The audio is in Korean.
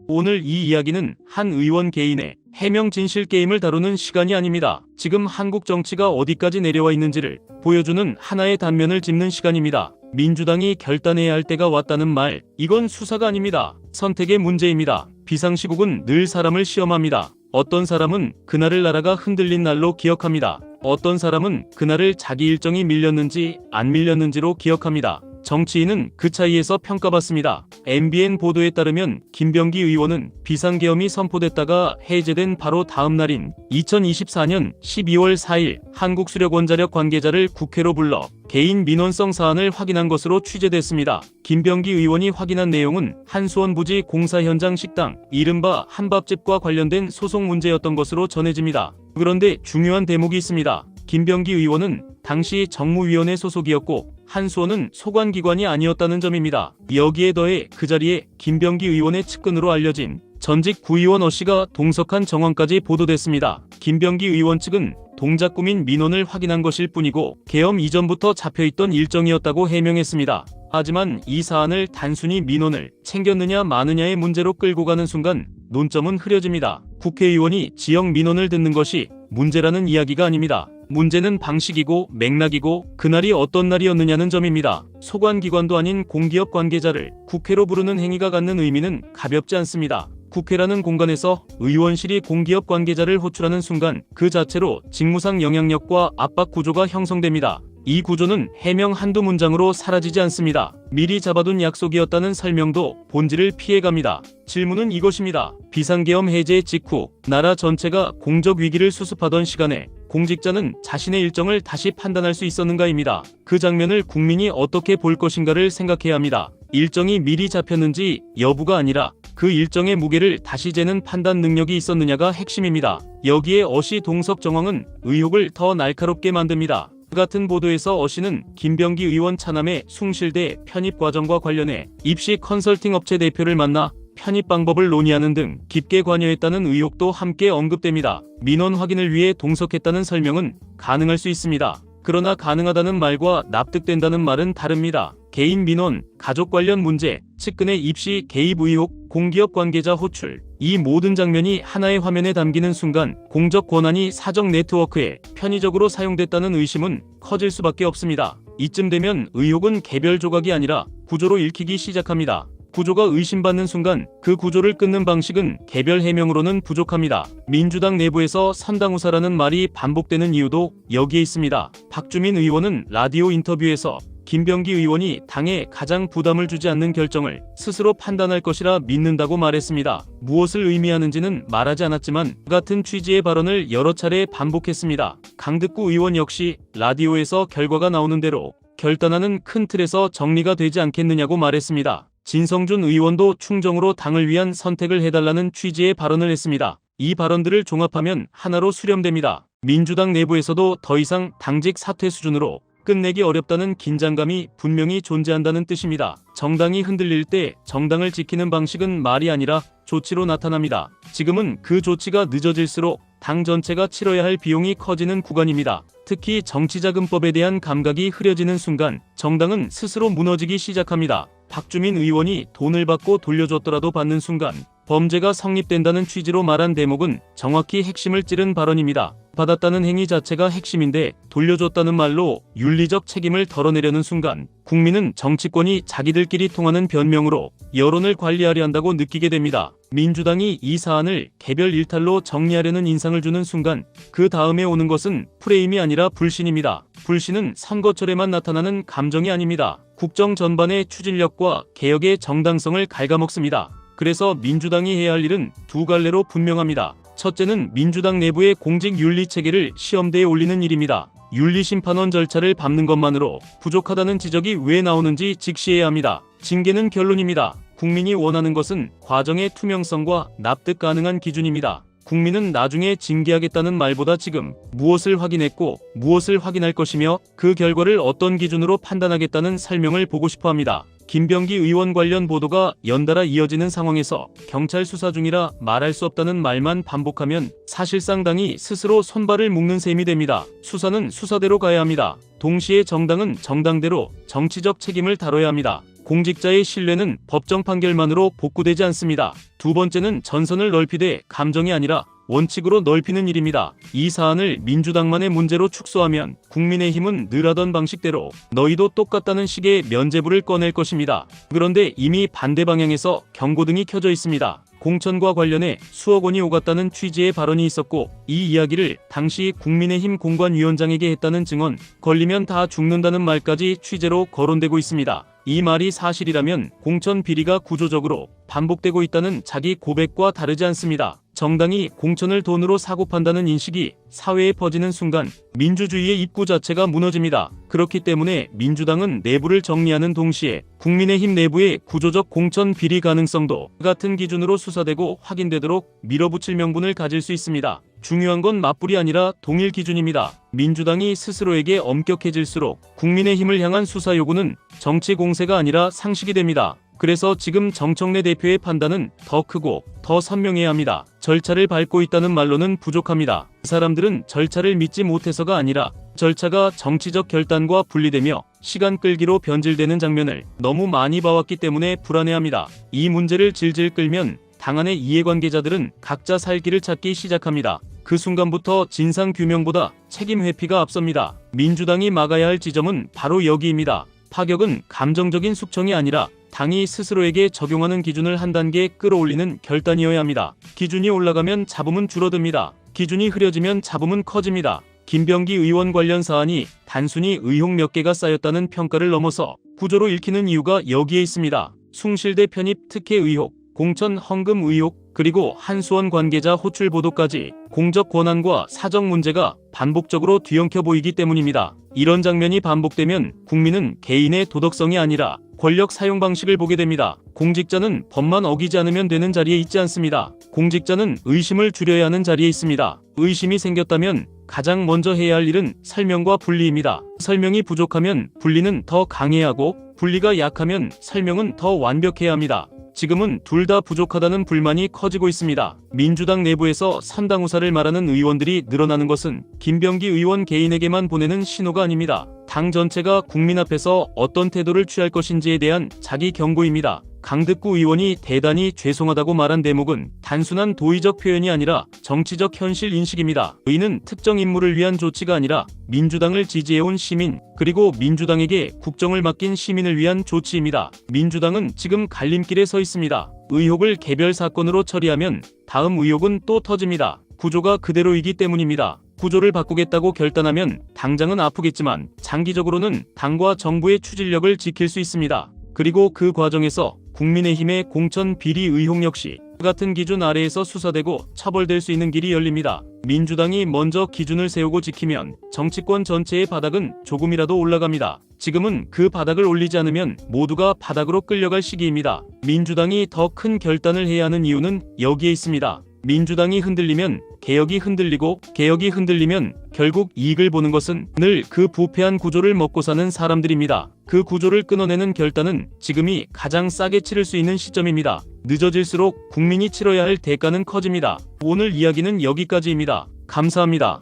오늘 이 이야기는 한 의원 개인의 해명 진실 게임을 다루는 시간이 아닙니다. 지금 한국 정치가 어디까지 내려와 있는지를 보여주는 하나의 단면을 짚는 시간입니다. 민주당이 결단해야 할 때가 왔다는 말, 이건 수사가 아닙니다. 선택의 문제입니다. 비상시국은 늘 사람을 시험합니다. 어떤 사람은 그날을 나라가 흔들린 날로 기억합니다. 어떤 사람은 그날을 자기 일정이 밀렸는지 안 밀렸는지로 기억합니다. 정치인은 그 차이에서 평가받습니다. MBN 보도에 따르면 김병기 의원은 비상계엄이 선포됐다가 해제된 바로 다음 날인 2024년 12월 4일 한국수력원자력 관계자를 국회로 불러 개인 민원성 사안을 확인한 것으로 취재됐습니다. 김병기 의원이 확인한 내용은 한수원 부지 공사 현장 식당, 이른바 한밥집과 관련된 소송 문제였던 것으로 전해집니다. 그런데 중요한 대목이 있습니다. 김병기 의원은 당시 정무위원회 소속이었고 한수원은 소관기관이 아니었다는 점입니다. 여기에 더해 그 자리에 김병기 의원의 측근으로 알려진 전직 구의원 어씨가 동석한 정황까지 보도됐습니다. 김병기 의원 측은 동작구민 민원을 확인한 것일 뿐이고 계엄 이전부터 잡혀있던 일정이었다고 해명했습니다. 하지만 이 사안을 단순히 민원을 챙겼느냐 마느냐의 문제로 끌고 가는 순간 논점은 흐려집니다. 국회의원이 지역 민원을 듣는 것이 문제라는 이야기가 아닙니다. 문제는 방식이고 맥락이고 그날이 어떤 날이었느냐는 점입니다. 소관기관도 아닌 공기업 관계자를 국회로 부르는 행위가 갖는 의미는 가볍지 않습니다. 국회라는 공간에서 의원실이 공기업 관계자를 호출하는 순간 그 자체로 직무상 영향력과 압박 구조가 형성됩니다. 이 구조는 해명 한두 문장으로 사라지지 않습니다. 미리 잡아둔 약속이었다는 설명도 본질을 피해갑니다. 질문은 이것입니다. 비상계엄 해제 직후 나라 전체가 공적 위기를 수습하던 시간에 공직자는 자신의 일정을 다시 판단할 수 있었는가입니다. 그 장면을 국민이 어떻게 볼 것인가를 생각해야 합니다. 일정이 미리 잡혔는지 여부가 아니라 그 일정의 무게를 다시 재는 판단 능력이 있었느냐가 핵심입니다. 여기에 어씨 동석 정황은 의혹을 더 날카롭게 만듭니다. 같은 보도에서 어씨는 김병기 의원 차남의 숭실대 편입 과정과 관련해 입시 컨설팅 업체 대표를 만나 편입 방법을 논의하는 등 깊게 관여했다는 의혹도 함께 언급됩니다. 민원 확인을 위해 동석했다는 설명은 가능할 수 있습니다. 그러나 가능하다는 말과 납득된다는 말은 다릅니다. 개인 민원, 가족 관련 문제, 측근의 입시 개입 의혹, 공기업 관계자 호출, 이 모든 장면이 하나의 화면에 담기는 순간 공적 권한이 사적 네트워크에 편의적으로 사용됐다는 의심은 커질 수밖에 없습니다. 이쯤 되면 의혹은 개별 조각이 아니라 구조로 읽히기 시작합니다. 구조가 의심받는 순간 그 구조를 끊는 방식은 개별 해명으로는 부족합니다. 민주당 내부에서 선당우사라는 말이 반복되는 이유도 여기에 있습니다. 박주민 의원은 라디오 인터뷰에서 김병기 의원이 당에 가장 부담을 주지 않는 결정을 스스로 판단할 것이라 믿는다고 말했습니다. 무엇을 의미하는지는 말하지 않았지만 같은 취지의 발언을 여러 차례 반복했습니다. 강득구 의원 역시 라디오에서 결과가 나오는 대로 결단하는 큰 틀에서 정리가 되지 않겠느냐고 말했습니다. 진성준 의원도 충정으로 당을 위한 선택을 해달라는 취지의 발언을 했습니다. 이 발언들을 종합하면 하나로 수렴됩니다. 민주당 내부에서도 더 이상 당직 사퇴 수준으로 끝내기 어렵다는 긴장감이 분명히 존재한다는 뜻입니다. 정당이 흔들릴 때 정당을 지키는 방식은 말이 아니라 조치로 나타납니다. 지금은 그 조치가 늦어질수록 당 전체가 치러야 할 비용이 커지는 구간입니다. 특히 정치자금법에 대한 감각이 흐려지는 순간 정당은 스스로 무너지기 시작합니다. 박주민 의원이 돈을 받고 돌려줬더라도 받는 순간 범죄가 성립된다는 취지로 말한 대목은 정확히 핵심을 찌른 발언입니다. 받았다는 행위 자체가 핵심인데 돌려줬다는 말로 윤리적 책임을 덜어내려는 순간 국민은 정치권이 자기들끼리 통하는 변명으로 여론을 관리하려 한다고 느끼게 됩니다. 민주당이 이 사안을 개별 일탈로 정리하려는 인상을 주는 순간 그 다음에 오는 것은 프레임이 아니라 불신입니다. 불신은 선거철에만 나타나는 감정이 아닙니다. 국정 전반의 추진력과 개혁의 정당성을 갉아먹습니다. 그래서 민주당이 해야 할 일은 두 갈래로 분명합니다. 첫째는 민주당 내부의 공직 윤리 체계를 시험대에 올리는 일입니다. 윤리심판원 절차를 밟는 것만으로 부족하다는 지적이 왜 나오는지 직시해야 합니다. 징계는 결론입니다. 국민이 원하는 것은 과정의 투명성과 납득 가능한 기준입니다. 국민은 나중에 징계하겠다는 말보다 지금 무엇을 확인했고 무엇을 확인할 것이며 그 결과를 어떤 기준으로 판단하겠다는 설명을 보고 싶어 합니다. 김병기 의원 관련 보도가 연달아 이어지는 상황에서 경찰 수사 중이라 말할 수 없다는 말만 반복하면 사실상 당이 스스로 손발을 묶는 셈이 됩니다. 수사는 수사대로 가야 합니다. 동시에 정당은 정당대로 정치적 책임을 다뤄야 합니다. 공직자의 신뢰는 법정 판결만으로 복구되지 않습니다. 두 번째는 전선을 넓히되 감정이 아니라 원칙으로 넓히는 일입니다. 이 사안을 민주당만의 문제로 축소하면 국민의힘은 늘 하던 방식대로 너희도 똑같다는 식의 면죄부를 꺼낼 것입니다. 그런데 이미 반대 방향에서 경고등이 켜져 있습니다. 공천과 관련해 수억 원이 오갔다는 취지의 발언이 있었고, 이 이야기를 당시 국민의힘 공관위원장에게 했다는 증언, 걸리면 다 죽는다는 말까지 취재로 거론되고 있습니다. 이 말이 사실이라면 공천 비리가 구조적으로 반복되고 있다는 자기 고백과 다르지 않습니다. 정당이 공천을 돈으로 사고 판다는 인식이 사회에 퍼지는 순간 민주주의의 입구 자체가 무너집니다. 그렇기 때문에 민주당은 내부를 정리하는 동시에 국민의힘 내부의 구조적 공천 비리 가능성도 같은 기준으로 수사되고 확인되도록 밀어붙일 명분을 가질 수 있습니다. 중요한 건 맞불이 아니라 동일 기준입니다. 민주당이 스스로에게 엄격해질수록 국민의힘을 향한 수사 요구는 정치 공세가 아니라 상식이 됩니다. 그래서 지금 정청래 대표의 판단은 더 크고 더 선명해야 합니다. 절차를 밟고 있다는 말로는 부족합니다. 사람들은 절차를 믿지 못해서가 아니라 절차가 정치적 결단과 분리되며 시간 끌기로 변질되는 장면을 너무 많이 봐왔기 때문에 불안해합니다. 이 문제를 질질 끌면 당 안의 이해관계자들은 각자 살 길을 찾기 시작합니다. 그 순간부터 진상규명보다 책임 회피가 앞섭니다. 민주당이 막아야 할 지점은 바로 여기입니다. 파격은 감정적인 숙청이 아니라 당이 스스로에게 적용하는 기준을 한 단계 끌어올리는 결단이어야 합니다. 기준이 올라가면 잡음은 줄어듭니다. 기준이 흐려지면 잡음은 커집니다. 김병기 의원 관련 사안이 단순히 의혹 몇 개가 쌓였다는 평가를 넘어서 구조로 읽히는 이유가 여기에 있습니다. 숭실대 편입 특혜 의혹, 공천 헌금 의혹, 그리고 한수원 관계자 호출 보도까지 공적 권한과 사정 문제가 반복적으로 뒤엉켜 보이기 때문입니다. 이런 장면이 반복되면 국민은 개인의 도덕성이 아니라 권력 사용 방식을 보게 됩니다. 공직자는 법만 어기지 않으면 되는 자리에 있지 않습니다. 공직자는 의심을 줄여야 하는 자리에 있습니다. 의심이 생겼다면 가장 먼저 해야 할 일은 설명과 분리입니다. 설명이 부족하면 분리는 더 강해야 하고, 분리가 약하면 설명은 더 완벽해야 합니다. 지금은 둘 다 부족하다는 불만이 커지고 있습니다. 민주당 내부에서 선당우사를 말하는 의원들이 늘어나는 것은 김병기 의원 개인에게만 보내는 신호가 아닙니다. 당 전체가 국민 앞에서 어떤 태도를 취할 것인지에 대한 자기 경고입니다. 강득구 의원이 대단히 죄송하다고 말한 대목은 단순한 도의적 표현이 아니라 정치적 현실 인식입니다. 의는 특정 인물을 위한 조치가 아니라 민주당을 지지해온 시민, 그리고 민주당에게 국정을 맡긴 시민을 위한 조치입니다. 민주당은 지금 갈림길에 서 있습니다. 의혹을 개별 사건으로 처리하면 다음 의혹은 또 터집니다. 구조가 그대로이기 때문입니다. 구조를 바꾸겠다고 결단하면 당장은 아프겠지만 장기적으로는 당과 정부의 추진력을 지킬 수 있습니다. 그리고 그 과정에서 국민의힘의 공천 비리 의혹 역시 같은 기준 아래에서 수사되고 처벌될 수 있는 길이 열립니다. 민주당이 먼저 기준을 세우고 지키면 정치권 전체의 바닥은 조금이라도 올라갑니다. 지금은 그 바닥을 올리지 않으면 모두가 바닥으로 끌려갈 시기입니다. 민주당이 더 큰 결단을 해야 하는 이유는 여기에 있습니다. 민주당이 흔들리면 개혁이 흔들리고, 개혁이 흔들리면 결국 이익을 보는 것은 늘 그 부패한 구조를 먹고 사는 사람들입니다. 그 구조를 끊어내는 결단은 지금이 가장 싸게 치를 수 있는 시점입니다. 늦어질수록 국민이 치러야 할 대가는 커집니다. 오늘 이야기는 여기까지입니다. 감사합니다.